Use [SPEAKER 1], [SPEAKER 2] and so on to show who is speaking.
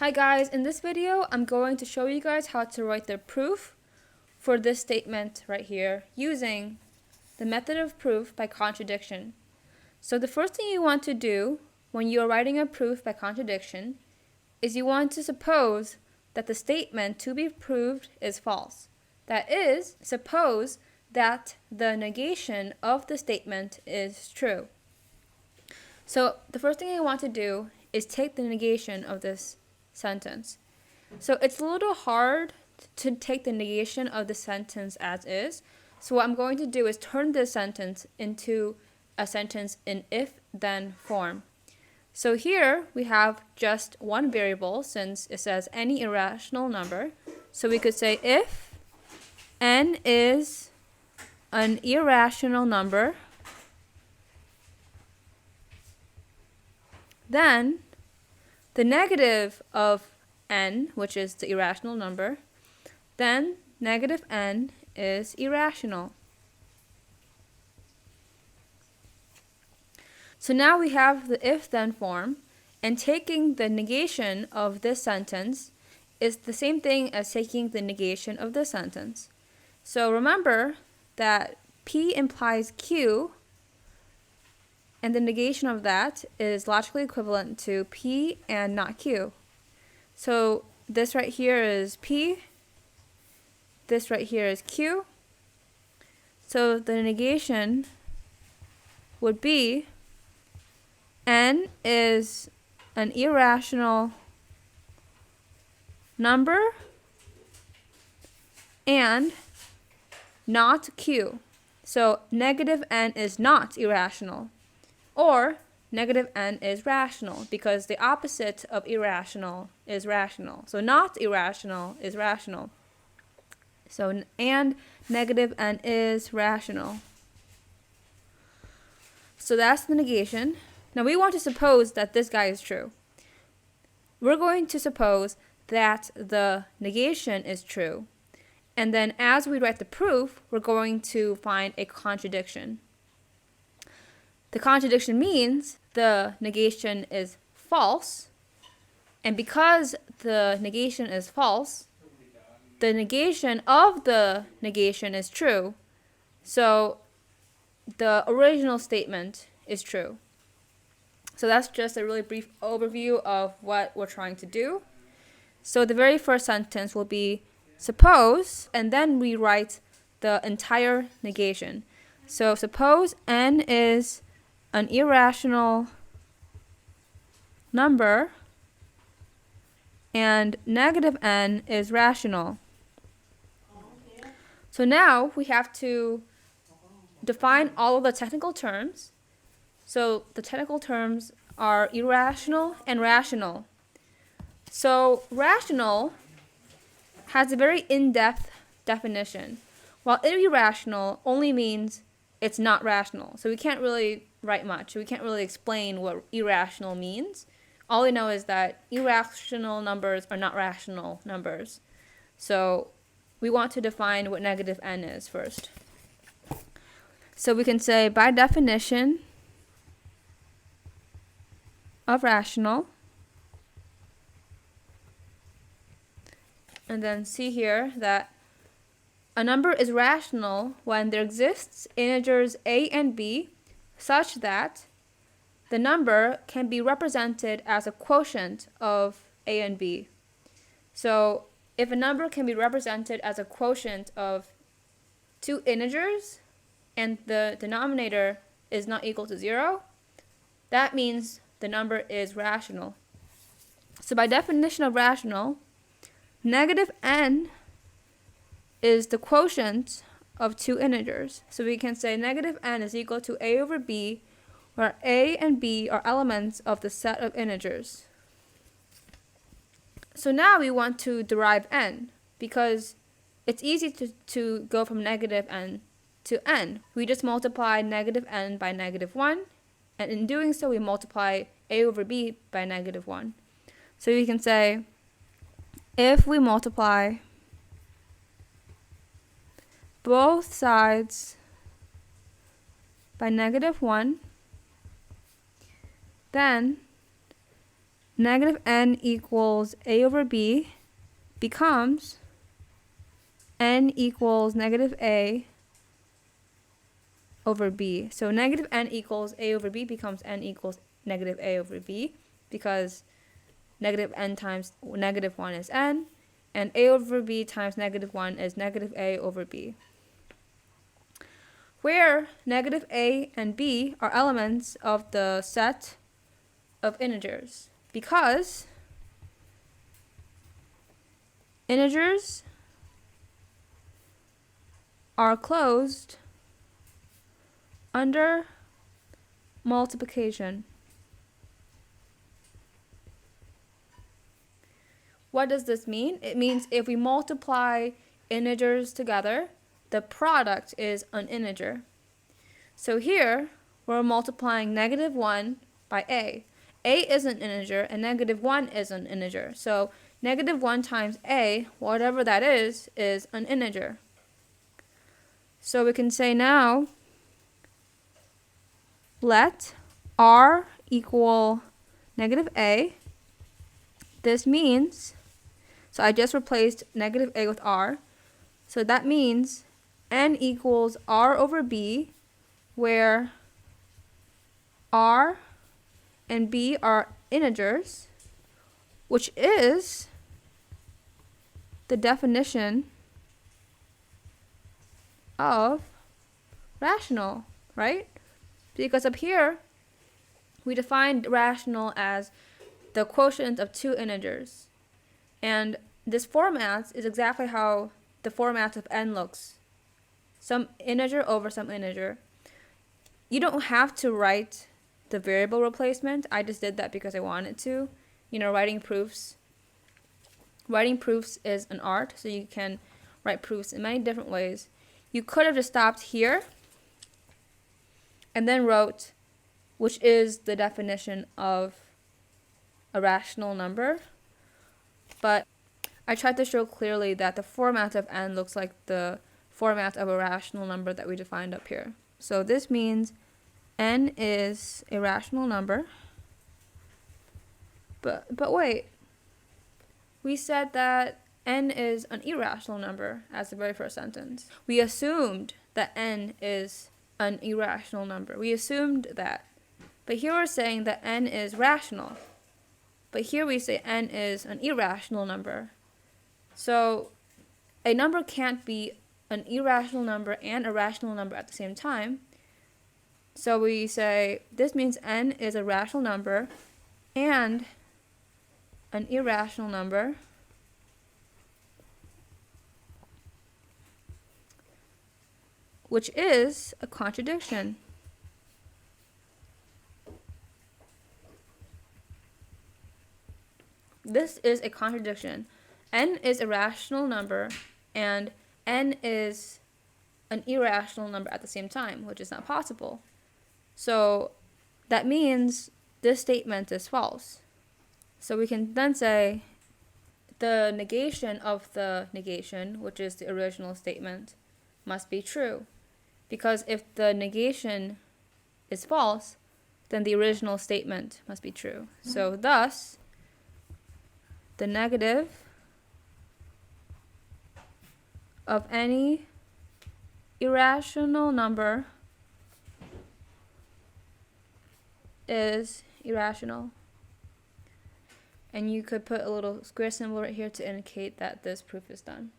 [SPEAKER 1] Hi guys, in this video I'm going to show you guys how to write the proof for this statement right here using the method of proof by contradiction. So the first thing you want to do when you are writing a proof by contradiction is you want to suppose that the statement to be proved is false. That is, suppose that the negation of the statement is true. So the first thing I want to do is take the negation of this sentence. So it's a little hard to take the negation of the sentence as is. So what I'm going to do is turn this sentence into a sentence in if-then form. So here we have just one variable since it says any irrational number. So we could say if n is an irrational number, then the negative of n, which is the irrational number, then negative n is irrational. So now we have the if-then form, and taking the negation of this sentence is the same thing as taking the negation of this sentence. So remember that P implies Q, and the negation of that is logically equivalent to P and not Q. So this right here is P, this right here is Q. So the negation would be n is an irrational number and not Q. So negative n is not irrational. Or negative n is rational, because the opposite of irrational is rational. So not irrational is rational. So and negative n is rational. So that's the negation. Now we want to suppose that this guy is true. We're going to suppose that the negation is true. And then as we write the proof, we're going to find a contradiction. The contradiction means the negation is false, and because the negation is false, the negation of the negation is true, so the original statement is true. So that's just a really brief overview of what we're trying to do. So the very first sentence will be suppose, and then we write the entire negation. So suppose n is an irrational number and negative n is rational. So now we have to define all of the technical terms. So the technical terms are irrational and rational. So rational has a very in-depth definition, while irrational only means it's not rational. So we can't really write much. We can't really explain what irrational means. All we know is that irrational numbers are not rational numbers. So we want to define what negative n is first. So we can say by definition of rational, and then see here that a number is rational when there exists integers a and b such that the number can be represented as a quotient of a and b. So if a number can be represented as a quotient of two integers and the denominator is not equal to 0, that means the number is rational. So by definition of rational, negative n is the quotient of two integers. So we can say negative n is equal to a over b, where a and b are elements of the set of integers. So now we want to derive n, because it's easy to go from negative n to n. We just multiply negative n by negative 1, and in doing so we multiply a over b by negative 1. So we can say if we multiply both sides by negative 1, then negative n equals a over b becomes n equals negative a over b. So negative n equals a over b becomes n equals negative a over b, because negative n times negative 1 is n, and a over b times negative 1 is negative a over b, where negative a and b are elements of the set of integers, because integers are closed under multiplication. What does this mean? It means if we multiply integers together, the product is an integer. So here, we're multiplying negative 1 by a. A is an integer, and negative 1 is an integer. So negative 1 times a, whatever that is an integer. So we can say now, let r equal negative a. This means, so I just replaced negative a with r. So that means n equals r over b, where r and b are integers, which is the definition of rational, right? Because up here, we defined rational as the quotient of two integers. And this format is exactly how the format of n looks. Some integer over some integer. You don't have to write the variable replacement. I just did that because I wanted to. You know, writing proofs. Writing proofs is an art, so you can write proofs in many different ways. You could have just stopped here and then wrote, which is the definition of a rational number. But I tried to show clearly that the format of n looks like the format of a rational number that we defined up here. So this means n is a rational number. But wait, we said that n is an irrational number as the very first sentence. We assumed that n is an irrational number. We assumed that. But here we're saying that n is rational. But here we say n is an irrational number. So a number can't be an irrational number and a rational number at the same time. So we say this means n is a rational number and an irrational number, which is a contradiction. This is a contradiction. N is a rational number and n is an irrational number at the same time, which is not possible. So that means this statement is false. So we can then say the negation of the negation, which is the original statement, must be true. Because if the negation is false, then the original statement must be true. So thus, the negative of any irrational number is irrational. And you could put a little square symbol right here to indicate that this proof is done.